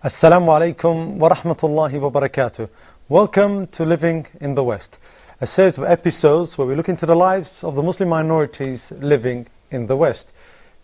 Assalamu alaikum wa rahmatullahi wa barakatuh. Welcome to Living in the West, a series of episodes where we look into the lives of the Muslim minorities living in the West.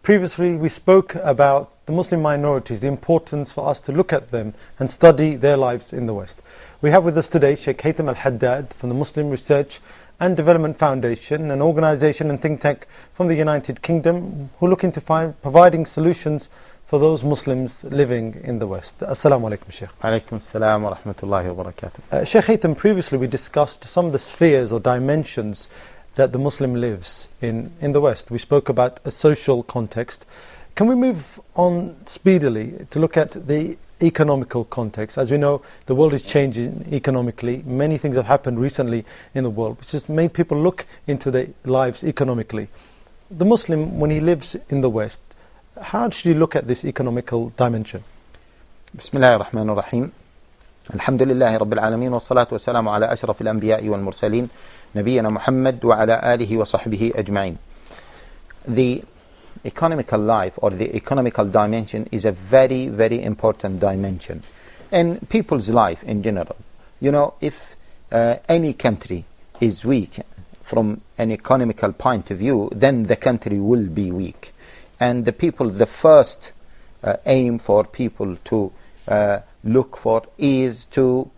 Previously, we spoke about the Muslim minorities, the importance for us to look at them and study their lives in the West. We have with us today Sheikh Haytham Al-Haddad from the Muslim Research and Development Foundation, an organization and think tank from the United Kingdom who look into providing solutions for those Muslims living in the West. Assalamu alaikum, Sheikh. Alaikum assalam wa rahmatullahi wa barakatuh. Sheikh Haytham, previously we discussed some of the spheres or dimensions that the Muslim lives in the West. We spoke about a social context. Can we move on speedily to look at the economical context? As we know, the world is changing economically. Many things have happened recently in the world, which has made people look into their lives economically. The Muslim, when he lives in the West, how should you look at this economical dimension? Bismillahir Rahmanir Rahim. Alhamdulillahi Rabbil Alameen wa salatu wa salamu ala ashrafil anbiya'i wal mursaleen Nabiyyina Muhammad wa ala alihi wa sahbihi ajma'in. The economical life or the economical dimension is a very, very important dimension in people's life in general. You know, if any country is weak from an economical point of view, then the country will be weak. And the first aim for people to look for is to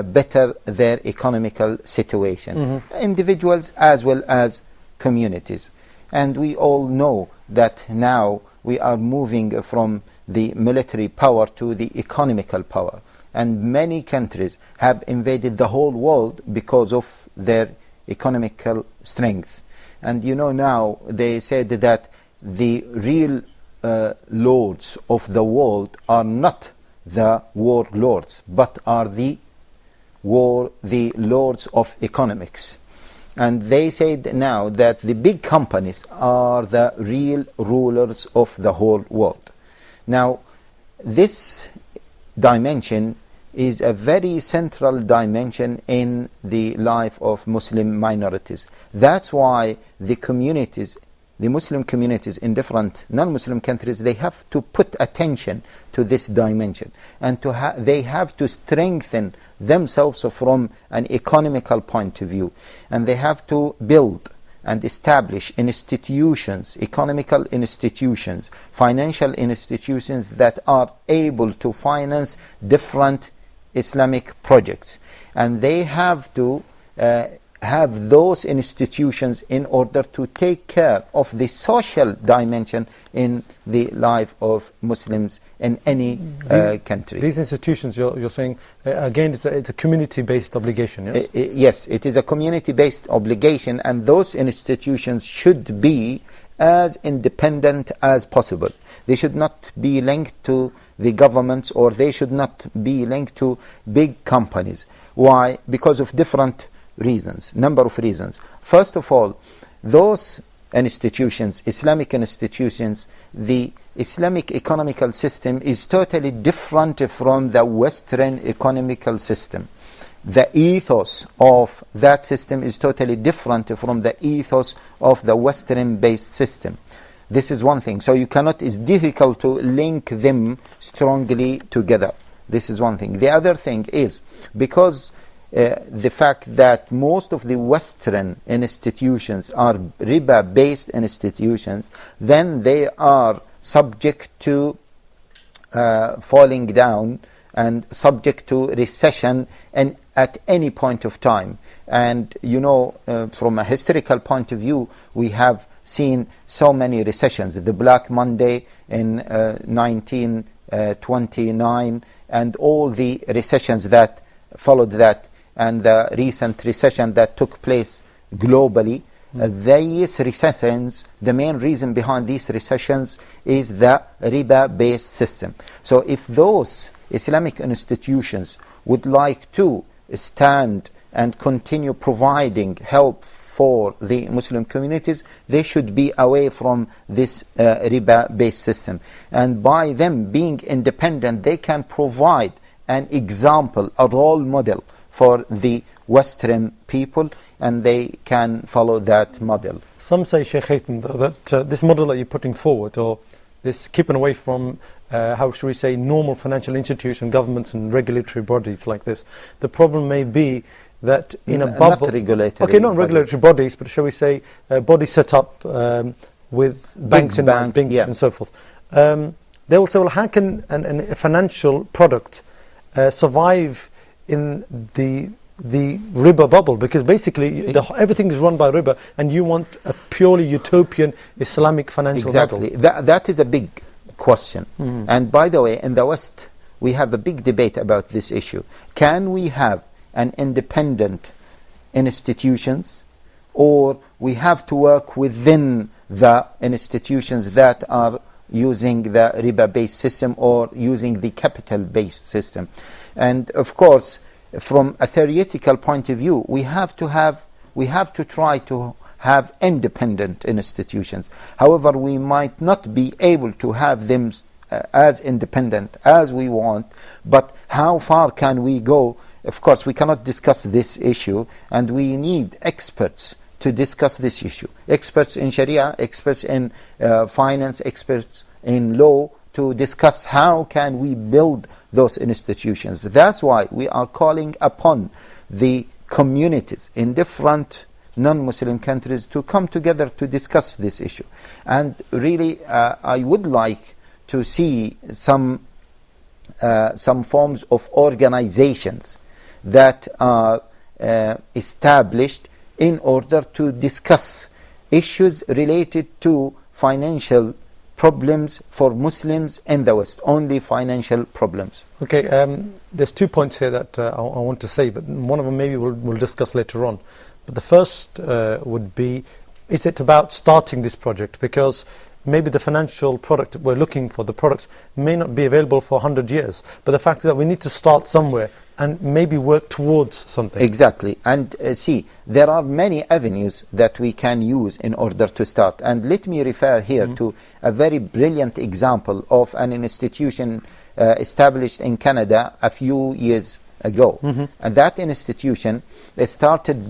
better their economical situation. Individuals as well as communities. And we all know that now we are moving from the military power to the economical power. And many countries have invaded the whole world because of their economical strength. And you know, now they said that the real lords of the world are not the warlords, but are the lords of economics. And they said now that the big companies are the real rulers of the whole world. Now, this dimension is a very central dimension in the life of Muslim minorities. That's why the Muslim communities in different non-Muslim countries, they have to put attention to this dimension, and they have to strengthen themselves from an economical point of view, and they have to build and establish institutions, economical institutions, financial institutions that are able to finance different Islamic projects, and they have to have those institutions in order to take care of the social dimension in the life of Muslims in any country. These institutions, you're saying, again, it's a community-based obligation, yes? Yes, it is a community-based obligation, and those institutions should be as independent as possible. They should not be linked to the governments, or they should not be linked to big companies. Why? Because of different reasons, number of reasons. First of all, those institutions, Islamic institutions, the Islamic economical system is totally different from the Western economical system. The ethos of that system is totally different from the ethos of the Western-based system. This is one thing. So it's difficult to link them strongly together. This is one thing. The other thing is, because the fact that most of the Western institutions are riba-based institutions, then they are subject to falling down and subject to recession and at any point of time. And you know, from a historical point of view, we have seen so many recessions. The Black Monday in 1929 and all the recessions that followed that. and the recent recession that took place globally, these recessions, the main reason behind these recessions is the riba-based system. So if those Islamic institutions would like to stand and continue providing help for the Muslim communities, they should be away from this riba-based system. And by them being independent, they can provide an example, a role model for the Western people, and they can follow that model. Some say, Sheikh Haytham, though, that this model that you're putting forward, or this keeping away from, how should we say, normal financial institutions, governments and regulatory bodies like this, the problem may be that in a bubble... Not regulatory Okay, not regulatory bodies, but shall we say, bodies set up with banks and and so forth. They will say, well, how can a financial product survive in the riba bubble? Because basically everything is run by riba, and you want a purely utopian Islamic financial model. Exactly. That is a big question. And by the way, in the West, we have a big debate about this issue. Can we have an independent institutions, or we have to work within the institutions that are using the riba-based system or using the capital-based system? And of course, from a theoretical point of view, we have to try to have independent institutions. However, we might not be able to have them as independent as we want, but how far can we go? Of course, we cannot discuss this issue, and we need experts to discuss this issue. Experts in Sharia, experts in finance, experts in law, to discuss how can we build those institutions. That's why we are calling upon the communities in different non-Muslim countries to come together to discuss this issue. And really, I would like to see some forms of organizations that are established in order to discuss issues related to financial problems for Muslims in the West, only financial problems. Okay, there's 2 points here that I want to say, but one of them maybe we'll discuss later on. But the first would be, is it about starting this project? Because maybe the financial product we're looking for, the products, may not be available for 100 years. But the fact is that we need to start somewhere and maybe work towards something. Exactly. And see, there are many avenues that we can use in order to start. And let me refer here to a very brilliant example of an institution established in Canada a few years ago. And that institution started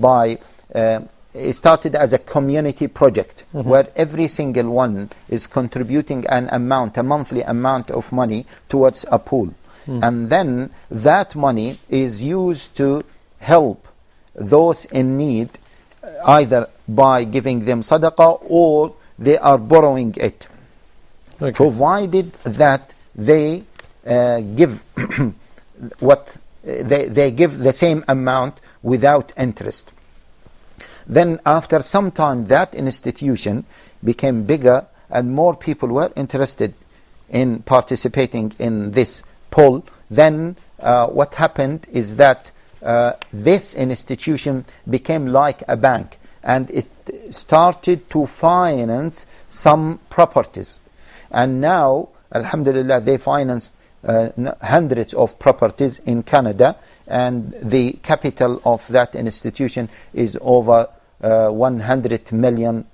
as a community project where every single one is contributing an amount, a monthly amount of money towards a pool. And then that money is used to help those in need, either by giving them sadaqah or they are borrowing it, provided that they give what they give the same amount without interest. Then after some time, that institution became bigger and more people were interested in participating in this poll. Then what happened is that this institution became like a bank, and it started to finance some properties. And now, alhamdulillah, they financed hundreds of properties in Canada, and the capital of that institution is over $100 million.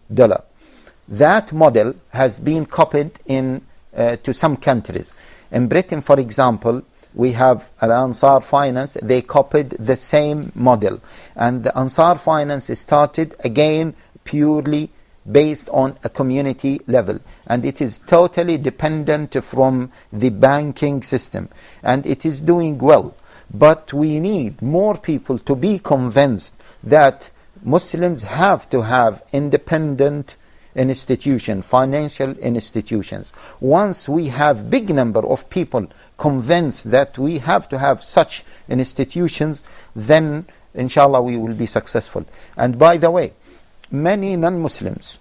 That model has been copied to some countries. In Britain, for example, we have Ansar Finance. They copied the same model. And the Ansar Finance started again purely based on a community level. And it is totally dependent from the banking system. And it is doing well. But we need more people to be convinced that Muslims have to have independent institutions, financial institutions. Once we have big number of people convinced that we have to have such institutions, then inshallah we will be successful. And by the way, many non-Muslims,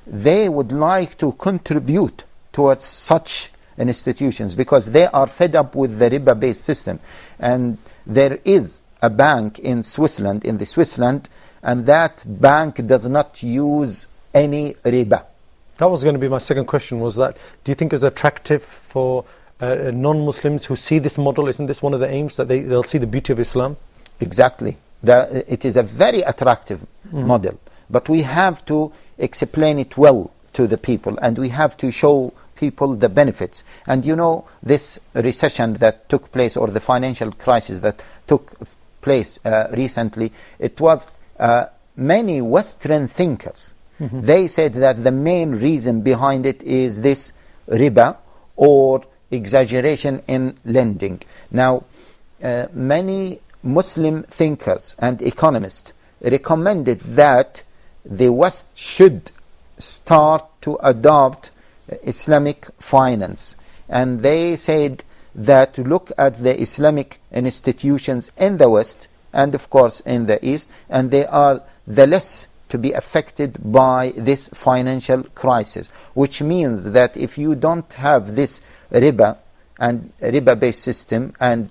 they would like to contribute towards such institutions because they are fed up with the riba-based system. And there is a bank in Switzerland, and that bank does not use any riba. That was going to be my second question, was that, do you think it's attractive for non-Muslims who see this model? Isn't this one of the aims, that they'll see the beauty of Islam? Exactly. It is a very attractive model, but we have to explain it well to the people, and we have to show people the benefits. And you know, this recession that took place, or the financial crisis that took place recently, it was many Western thinkers. They said that the main reason behind it is this riba, or exaggeration in lending. Now, many Muslim thinkers and economists recommended that the West should start to adopt Islamic finance. And they said that to look at the Islamic institutions in the West, and of course in the East, and they are the less to be affected by this financial crisis, which means that if you don't have this riba and riba-based system, and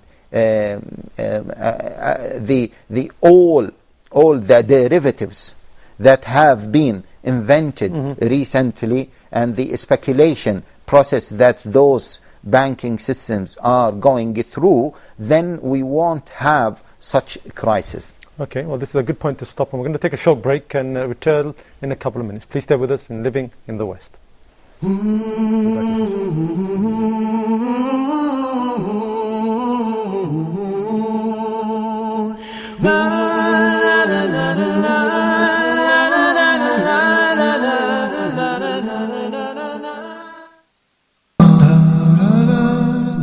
all the derivatives that have been invented recently, and the speculation process that those banking systems are going through, then we won't have such crisis. Okay, well, this is a good point to stop, and we're going to take a short break and return in a couple of minutes. Please stay with us in Living in the West.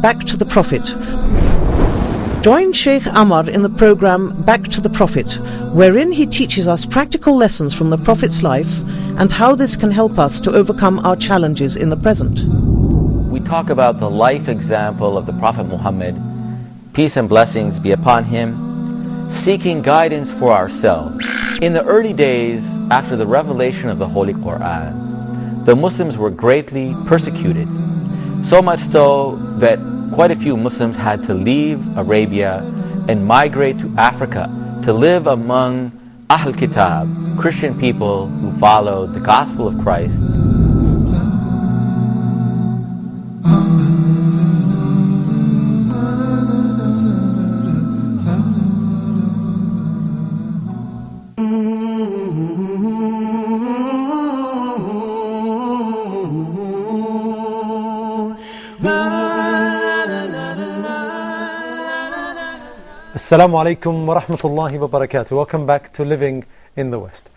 Back to the Prophet. Join Sheikh Amar in the program Back to the Prophet, wherein he teaches us practical lessons from the Prophet's life and how this can help us to overcome our challenges in the present. We talk about the life example of the Prophet Muhammad, peace and blessings be upon him, seeking guidance for ourselves. In the early days after the revelation of the Holy Quran, the Muslims were greatly persecuted, so much so that quite a few Muslims had to leave Arabia and migrate to Africa to live among Ahl Kitab, Christian people who followed the gospel of Christ. Assalamu alaikum wa rahmatullahi wa barakatuh. Welcome back to Living in the West.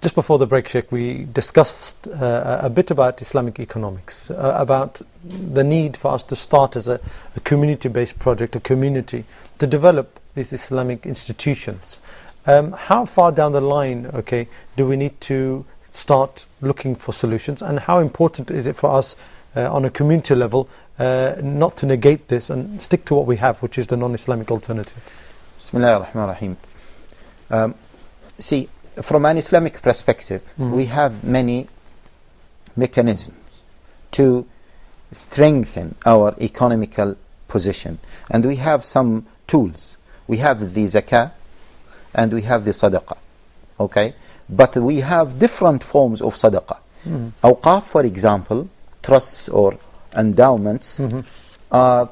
Just before the break, Sheikh, we discussed a bit about Islamic economics, about the need for us to start as a community-based project, a community, to develop these Islamic institutions. How far down the line, okay, do we need to start looking for solutions, and how important is it for us on a community level not to negate this and stick to what we have, which is the non-Islamic alternative? Bismillah ar-Rahman ar-Rahim. See, from an Islamic perspective, we have many mechanisms to strengthen our economical position. And we have some tools. We have the zakah and we have the sadaqah. Okay? But we have different forms of sadaqah. Awqaf, for example, trusts or endowments, are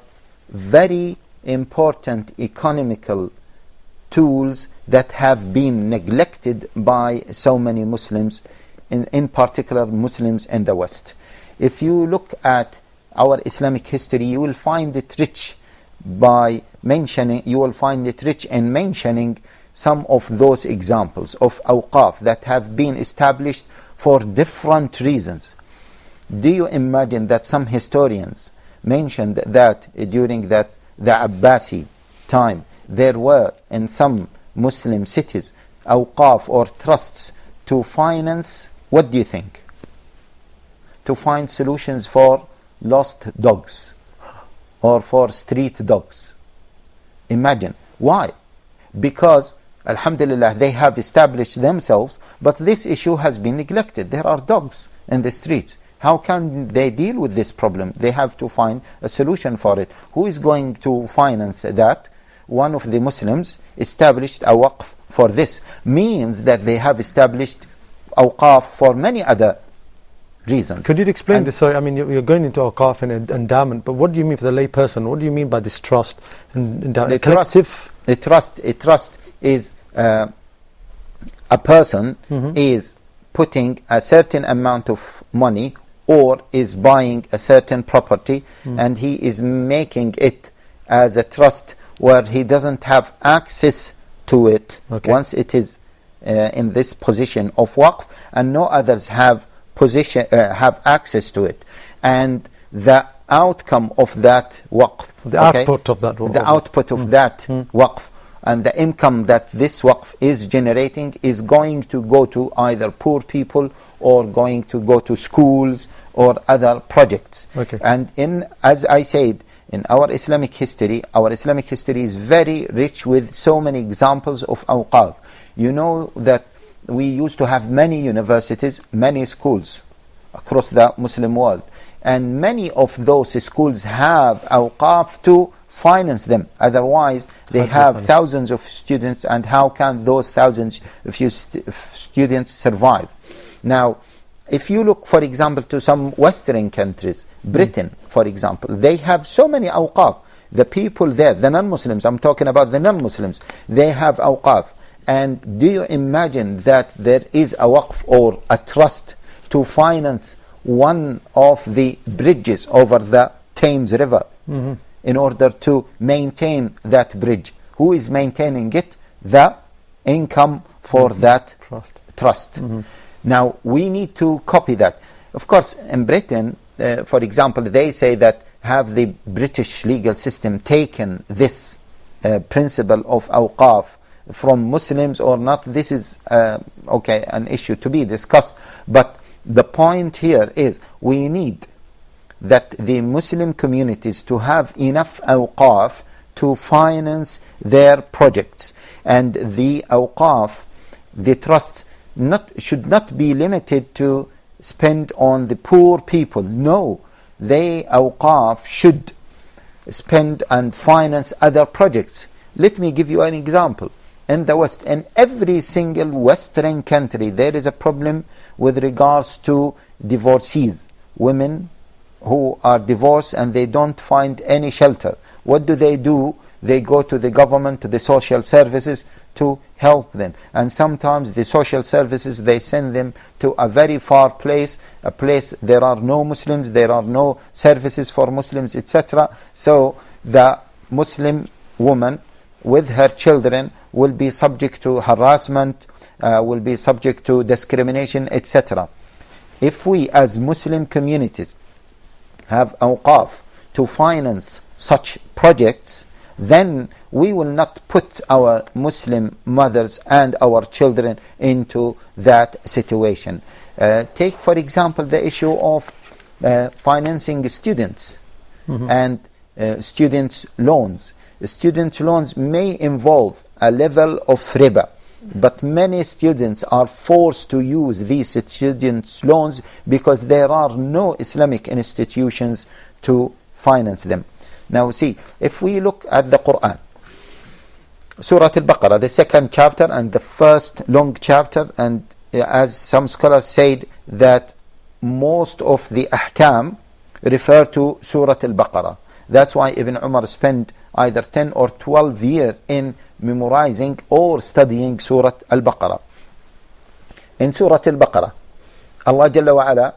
very important economical tools that have been neglected by so many Muslims, in particular Muslims in the West. If you look at our Islamic history, you will find it rich in mentioning some of those examples of awqaf that have been established for different reasons. Do you imagine that some historians mentioned that during the Abbasi time, there were in some Muslim cities awqaf or trusts to finance, what do you think? To find solutions for lost dogs or for street dogs. Imagine. Why? Because, alhamdulillah, they have established themselves, but this issue has been neglected. There are dogs in the streets. How can they deal with this problem? They have to find a solution for it. Who is going to finance that? one of the Muslims established a waqf for this, means that they have established awqaf for many other reasons. Could you explain this? Sorry, I mean, you're going into awqaf and endowment, but what do you mean for the lay person? What do you mean by this trust and endowment? Collective? A trust is a person is putting a certain amount of money or is buying a certain property and he is making it as a trust where he doesn't have access to it once it is in this position of waqf, and no others have access to it, and the outcome of that waqf, the output of that waqf, the output of that waqf, and the income that this waqf is generating is going to go to either poor people or going to go to schools or other projects. And as I said, in our Islamic history is very rich with so many examples of awqaf. You know that we used to have many universities, many schools across the Muslim world, and many of those schools have awqaf to finance them. Otherwise, they have thousands of students, and how can those thousands of students survive? Now, if you look, for example, to some Western countries, Britain, for example, they have so many awqaf. The people there, the non-Muslims, I'm talking about the non-Muslims, they have awqaf. And do you imagine that there is a waqf or a trust to finance one of the bridges over the Thames River in order to maintain that bridge? Who is maintaining it? The income for that trust. Now, we need to copy that. Of course, in Britain, for example, they say that have the British legal system taken this principle of awqaf from Muslims or not? This is an issue to be discussed. But the point here is we need that the Muslim communities to have enough awqaf to finance their projects. And the awqaf, the trusts, should not be limited to spend on the poor people. No, they awqaf should spend and finance other projects. Let me give you an example. In the West, in every single Western country, there is a problem with regards to divorcees, women who are divorced and they don't find any shelter. What do? They go to the government, to the social services to help them. And sometimes the social services, they send them to a very far place, a place there are no Muslims, there are no services for Muslims, etc. So the Muslim woman with her children will be subject to harassment, will be subject to discrimination, etc. If we as Muslim communities have awqaf to finance such projects, then we will not put our Muslim mothers and our children into that situation. Take, for example, the issue of financing students and students' loans. Student loans may involve a level of riba, but many students are forced to use these student loans because there are no Islamic institutions to finance them. Now see, if we look at the Quran, Surah Al-Baqarah, the second chapter and the first long chapter, and as some scholars said that most of the ahkam refer to Surah Al-Baqarah. That's why Ibn Umar spent either 10 or 12 years in memorizing or studying Surah Al-Baqarah. In Surah Al-Baqarah, Allah Jalla wa Ala,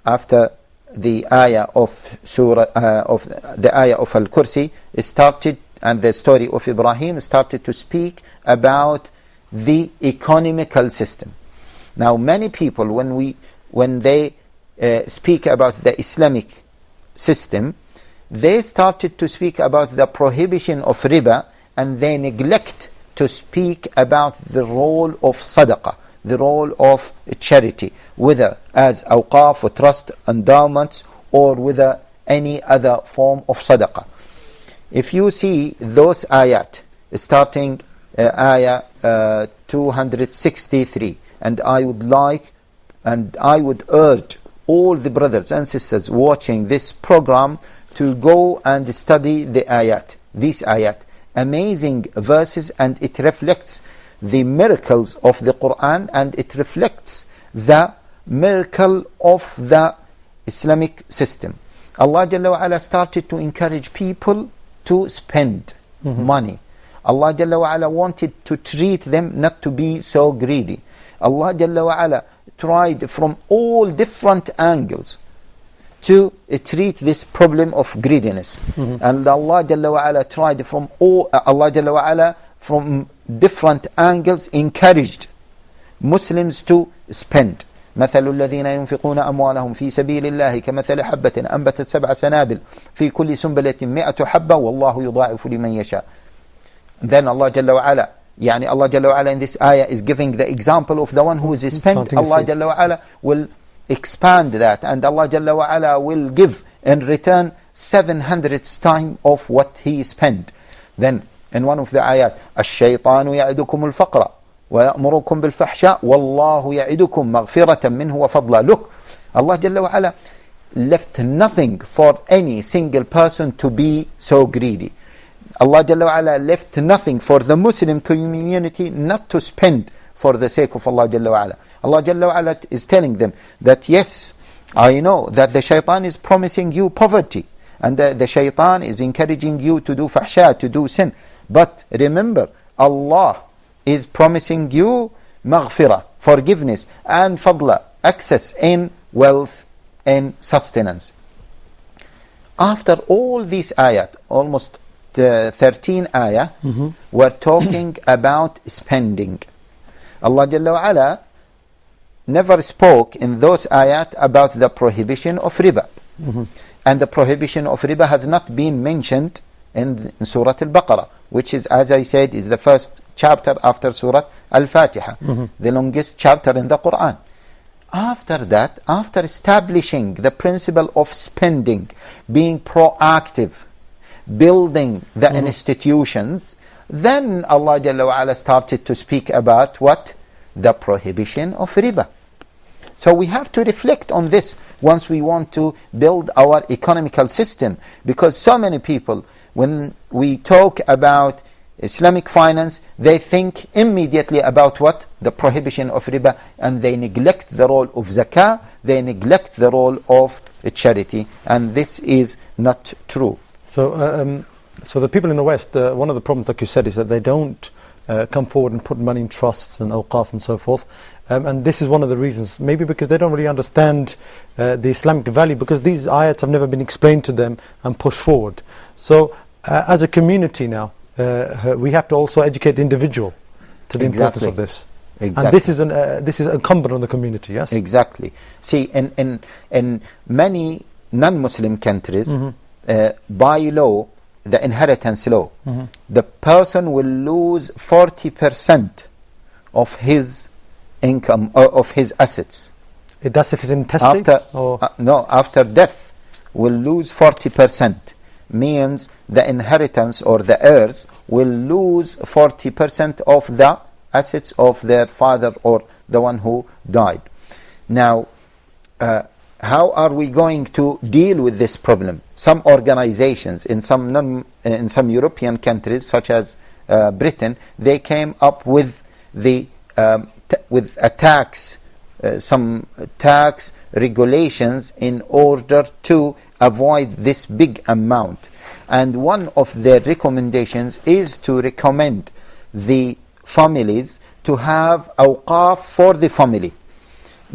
after the ayah of the ayah of Al-Kursi, started, and the story of Ibrahim started to speak about the economical system. Now, many people, when they speak about the Islamic system, they started to speak about the prohibition of riba, and they neglect to speak about the role of sadaqah, the role of charity, whether as awqaf or trust, endowments, or whether any other form of sadaqah. If you see those ayat, starting ayah 263, and I would urge all the brothers and sisters watching this program to go and study these ayat, amazing verses, and it reflects the miracles of the Quran, and it reflects the miracle of the Islamic system. Allah Jalla wa Ala started to encourage people to spend money. Allah Jalla wa Ala wanted to treat them not to be so greedy. Allah Jalla wa Ala tried from all different angles to treat this problem of greediness. And Allah Jalla wa Ala tried from Allah Jalla wa Ala from different angles encouraged Muslims to spend. مثل الذين ينفقون أموالهم في سبيل الله كمثل حبة أنبتت 7 سنابل في كل سنبلة 100 حبة والله يضاعف لمن يشاء. Then Allah Jalla wa Ala, Allah Jalla wa Ala in this ayah is giving the example of the one who is spent. Allah Jalla wa Ala will expand that, and Allah Jalla wa Ala will give in return 700 times of what he spent. Then in one of the ayat, الشيطان يعدكم الفقر ويأمركم بالفحشاء والله يعدكم مغفرة منه وفضلا. Look, Allah Jalla wa Ala left nothing for any single person to be so greedy. Allah Jalla wa Ala left nothing for the Muslim community not to spend for the sake of Allah Jalla wa Ala. Allah Jalla wa Ala is telling them that yes, I know that the shaitan is promising you poverty, and the shaitan is encouraging you to do fahsha, to do sin. But remember, Allah is promising you maghfirah, forgiveness, and fadla, access in wealth and sustenance. After all these ayat, almost 13 ayah, we're talking about spending. Allah Jalla wa Ala never spoke in those ayat about the prohibition of riba. And the prohibition of riba has not been mentioned in Surah Al-Baqarah, which is, as I said, is the first chapter after Surah Al-Fatiha, the longest chapter in the Quran. After that, after establishing the principle of spending, being proactive, building the institutions, then Allah Jalla wa Ala started to speak about what? The prohibition of riba. So we have to reflect on this once we want to build our economical system, because so many people, when we talk about Islamic finance, they think immediately about what? The prohibition of riba, and they neglect the role of zakah, they neglect the role of charity, and this is not true. So the people in the West, one of the problems, like you said, is that they don't come forward and put money in trusts and awqaf and so forth. And this is one of the reasons, maybe because they don't really understand the Islamic value, because these ayats have never been explained to them and pushed forward. So as a community now, we have to also educate the individual to the importance of this. Exactly. And this is incumbent on the community, yes? Exactly. See, in many non-Muslim countries, by law, the inheritance law, the person will lose 40% of his income, of his assets. That's if it's intestate? After death, will lose 40%. Means the inheritance or the heirs will lose 40% of the assets of their father or the one who died. Now, how are we going to deal with this problem? Some organizations in some European countries, such as Britain, they came up with with a tax, some tax regulations in order to avoid this big amount. And one of their recommendations is to recommend the families to have awqaf for the family,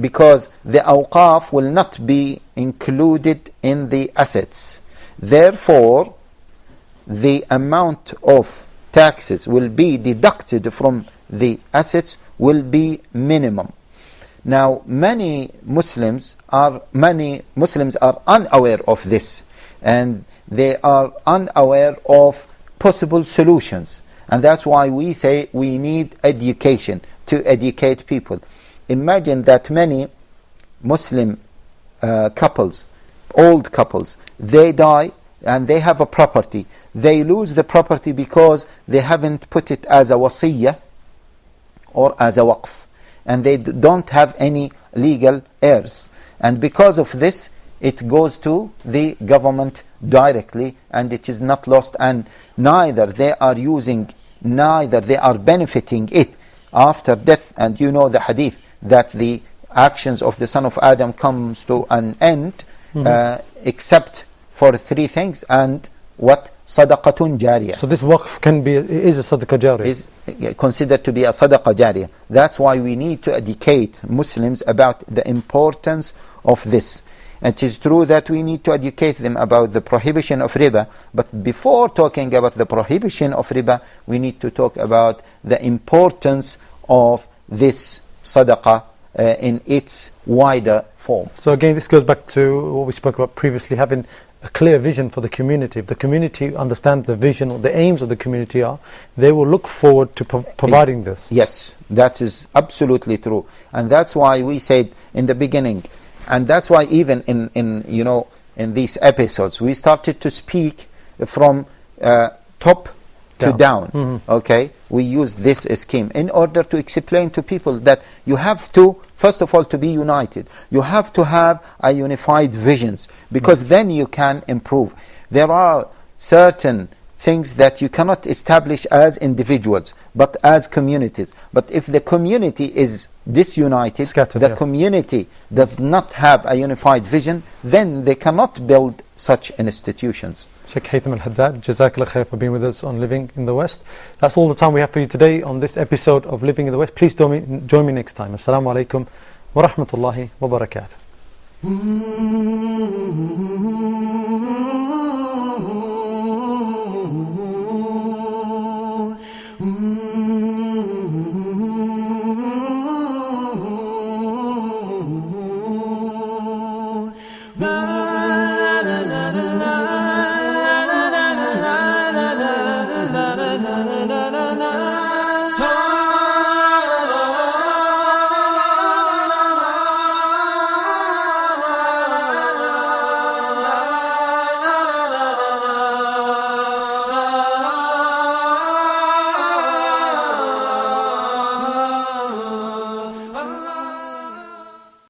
because the awqaf will not be included in the assets. Therefore, the amount of taxes will be deducted from the assets will be minimum. Now, many Muslims are unaware of this, and they are unaware of possible solutions. And that's why we say we need education to educate people. Imagine that many Muslim couples, old couples, they die and they have a property. They lose the property because they haven't put it as a wasiyah or as a waqf, and they don't have any legal heirs. And because of this, it goes to the government directly, and it is not lost, and neither they are benefiting it after death. And you know the hadith that the actions of the son of Adam comes to an end except for three things. And what? Sadaqatun jariyah. So this waqf is a sadaqah jariyah. Is considered to be a sadaqah jariyah. That's why we need to educate Muslims about the importance of this. It is true that we need to educate them about the prohibition of riba, but before talking about the prohibition of riba, we need to talk about the importance of this sadaqah in its wider form. So again, this goes back to what we spoke about previously, having a clear vision for the community. If the community understands the vision or the aims of the community are, they will look forward to providing this. Yes, that is absolutely true. And that's why we said in the beginning, and that's why even in these episodes, we started to speak from top to down. Okay, we use this scheme in order to explain to people that you have to, first of all, to be united. You have to have a unified visions, because then you can improve. There are certain things that you cannot establish as individuals, but as communities. But if the community is disunited, Scattered, community does not have a unified vision, then they cannot build such institutions. Sheikh Haytham Al-Haddad, Jazakallah khair for being with us on Living in the West. That's all the time we have for you today on this episode of Living in the West. Please join me next time. Assalamu alaikum wa rahmatullahi wa barakatuh.